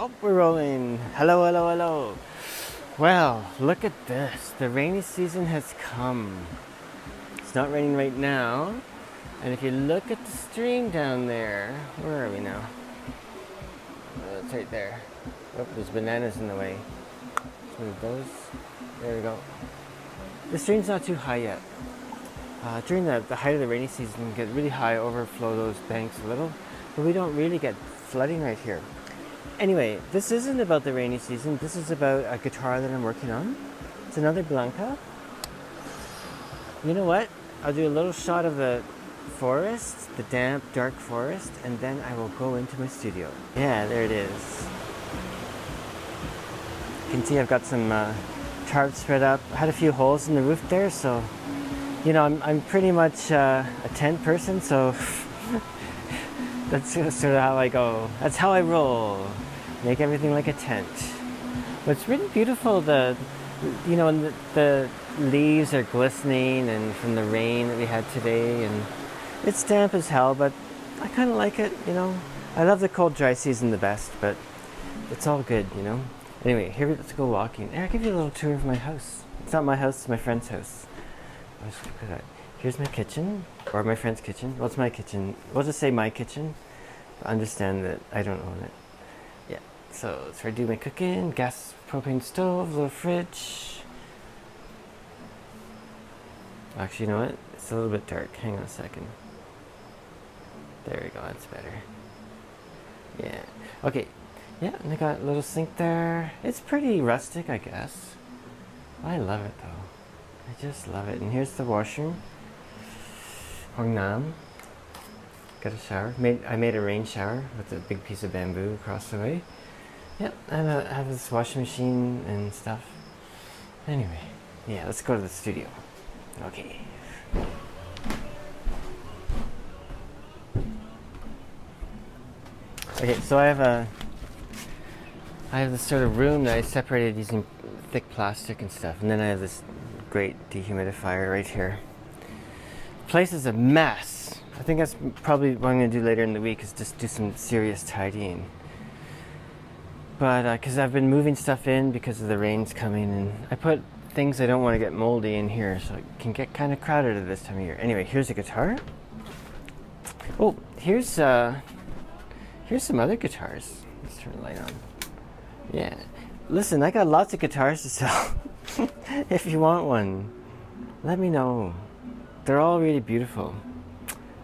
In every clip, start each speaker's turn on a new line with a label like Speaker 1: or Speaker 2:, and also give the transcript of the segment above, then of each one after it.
Speaker 1: Oh, we're rolling. Hello, hello, hello. Well, look at this. The rainy season has come. It's not raining right now. And if you look at the stream down there, where are we now? It's right there. Oh, there's bananas in the way. Let's move those. There we go. The stream's not too high yet. During the height of the rainy season, we get really high, overflow those banks a little, but we don't really get flooding right here. Anyway, this isn't about the rainy season. This is about a guitar that I'm working on. It's another Blanca. You know what? I'll do a little shot of the forest, the damp, dark forest, and then I will go into my studio. Yeah, there it is. You can see I've got some tarp spread up. I had a few holes in the roof there, so you know, I'm pretty much a tent person, so that's sort of how I go. That's how I roll. Make everything like a tent. But it's really beautiful. The leaves are glistening, and from the rain that we had today, and it's damp as hell, but I kind of like it. You know, I love the cold, dry season the best, but it's all good. You know. Anyway, let's go walking. I'll give you a little tour of my house. It's not my house; it's my friend's house. Let's look at that. Here's my kitchen, or my friend's kitchen. Well, it's my kitchen. We'll just say my kitchen. Understand that I don't own it. Yeah. So that's where I do my cooking. Gas, propane stove, little fridge. Actually, you know what? It's a little bit dark. Hang on a second. There we go. That's better. Yeah. Okay. Yeah, and I got a little sink there. It's pretty rustic, I guess. I love it though. I just love it. And here's the washroom. Hongnam. Got a shower. I made a rain shower with a big piece of bamboo across the way. Yep, and I have this washing machine and stuff. Anyway, yeah, let's go to the studio. Okay. Okay, so I have this sort of room that I separated using thick plastic and stuff, and then I have this great dehumidifier right here. The place is a mess. I think that's probably what I'm going to do later in the week, is just do some serious tidying. But because I've been moving stuff in because of the rains coming, and I put things I don't want to get moldy in here, so it can get kind of crowded at this time of year. Anyway, here's a guitar. Oh, here's some other guitars. Let's turn the light on. Yeah. Listen, I got lots of guitars to sell. If you want one, let me know. They're all really beautiful.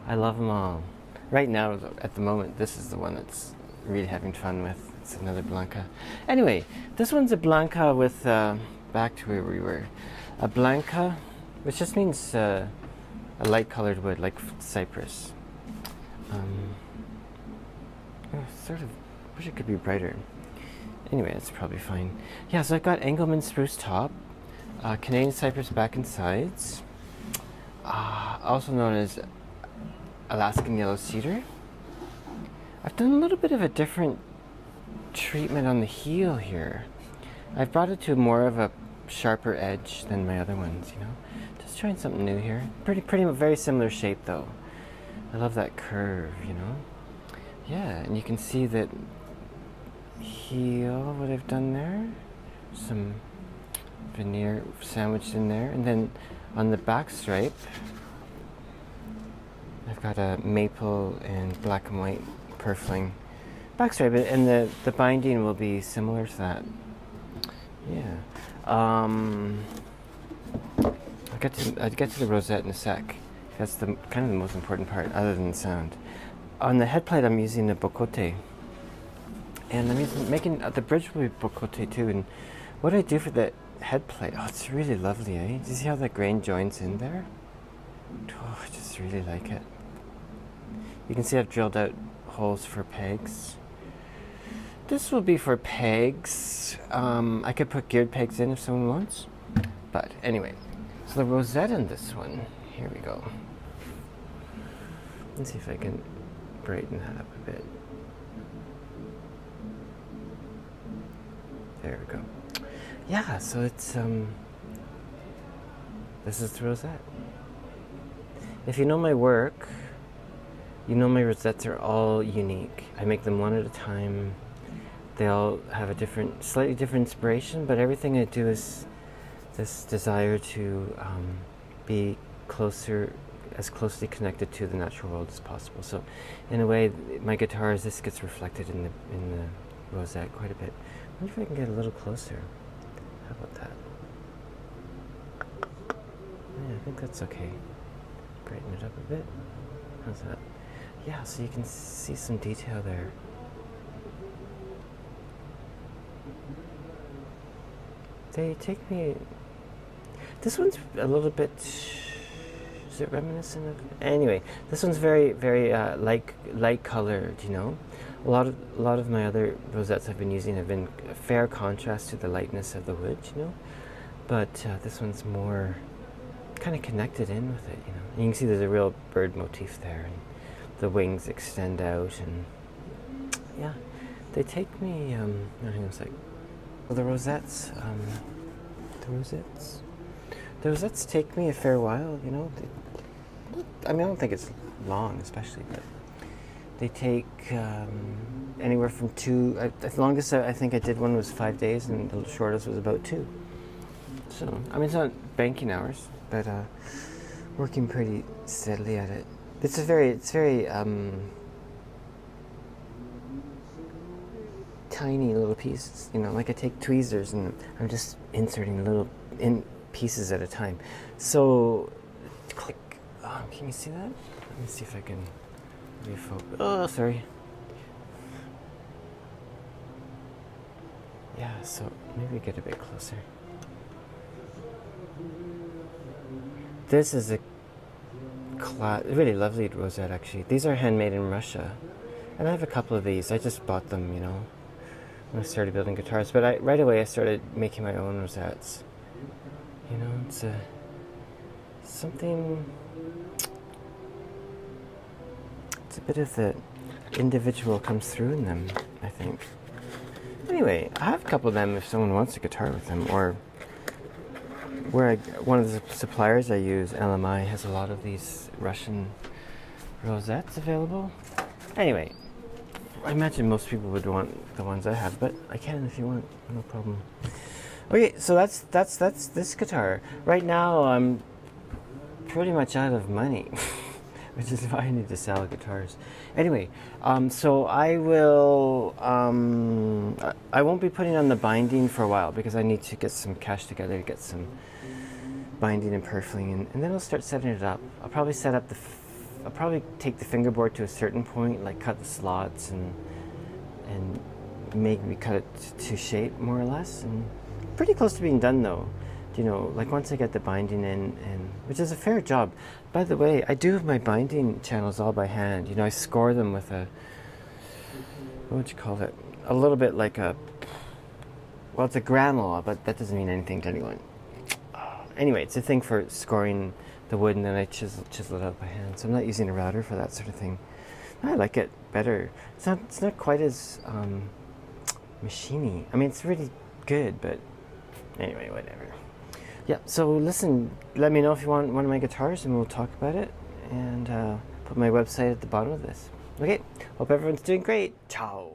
Speaker 1: I love them all. Right now, at the moment, this is the one that's really having fun with. It's another Blanca. Anyway, this one's a Blanca with, back to where we were. A Blanca, which just means a light colored wood, like cypress. Sort of wish it could be brighter. Anyway, it's probably fine. Yeah, so I've got Engelmann Spruce top, Canadian cypress back and sides, also known as Alaskan yellow cedar. I've done a little bit of a different treatment on the heel here. I've brought it to more of a sharper edge than my other ones, you know. Just trying something new here. Pretty very similar shape though. I love that curve, you know. Yeah, and you can see that heel, what I've done there. Some veneer sandwiched in there, and then on the back stripe I've got a maple and black and white purfling back stripe, and the binding will be similar to that. Yeah. I'll get to the rosette in a sec. That's the kind of the most important part, other than the sound. On the headplate, I'm using the Bocote, and I'm making the bridge will be Bocote too. And what I do for the headplate, oh, it's really lovely, eh? Do you see how the grain joins in there? Oh, I just really like it. You can see I've drilled out holes for pegs. This will be for pegs. I could put geared pegs in if someone wants. But anyway, so the rosette in this one, here we go. Let's see if I can brighten that up a bit. There we go. Yeah, so it's, this is the rosette. If you know my work, you know my rosettes are all unique. I make them one at a time. They all have a slightly different inspiration, but everything I do is this desire to be as closely connected to the natural world as possible. So, in a way, my guitar, this gets reflected in the rosette quite a bit. I wonder if I can get a little closer. How about that? Yeah, I think that's okay. Brighten it up a bit. How's that? Yeah, so you can see some detail there. They take me... This one's a little bit... Is it reminiscent of... Anyway, this one's very, very light colored, you know? A lot of my other rosettes I've been using have been a fair contrast to the lightness of the wood, you know? But this one's more kind of connected in with it, you know? And you can see there's a real bird motif there, and the wings extend out, and yeah, they take me, hang on a sec. Well, the rosettes take me a fair while, you know? I mean, I don't think it's long, especially, but they take anywhere from the longest I think I did one was 5 days, and the shortest was about 2. So, I mean, it's not banking hours, but working pretty steadily at it. It's very tiny little pieces, you know, like I take tweezers and I'm just inserting little pieces at a time. So, click. Can you see that? Let me see if I can refocus. Oh, sorry. Yeah, so maybe get a bit closer. This is a really lovely rosette, actually. These are handmade in Russia, and I have a couple of these. I just bought them, you know, when I started building guitars. But right away I started making my own rosettes. You know, it's something. It's a bit of the individual comes through in them, I think. Anyway, I have a couple of them if someone wants a guitar with them, or one of the suppliers I use, LMI, has a lot of these Russian rosettes available. Anyway, I imagine most people would want the ones I have, but I can if you want, no problem. Okay, so that's this guitar. Right now I'm pretty much out of money, which is why I need to sell guitars. Anyway, so I will. I won't be putting on the binding for a while because I need to get some cash together to get some binding and purfling, and then I'll start setting it up. I'll probably set up I'll probably take the fingerboard to a certain point, like cut the slots and maybe cut it to shape more or less. And pretty close to being done though. You know, like once I get the binding in, and which is a fair job. By the way, I do have my binding channels all by hand. You know, I score them with what would you call it? A little bit like it's a granule, but that doesn't mean anything to anyone. Anyway, it's a thing for scoring the wood, and then I chisel it out by hand. So I'm not using a router for that sort of thing. I like it better. It's not quite as machiny. I mean, it's really good, but anyway, whatever. Yeah, so listen, let me know if you want one of my guitars and we'll talk about it, and put my website at the bottom of this. Okay, hope everyone's doing great. Ciao.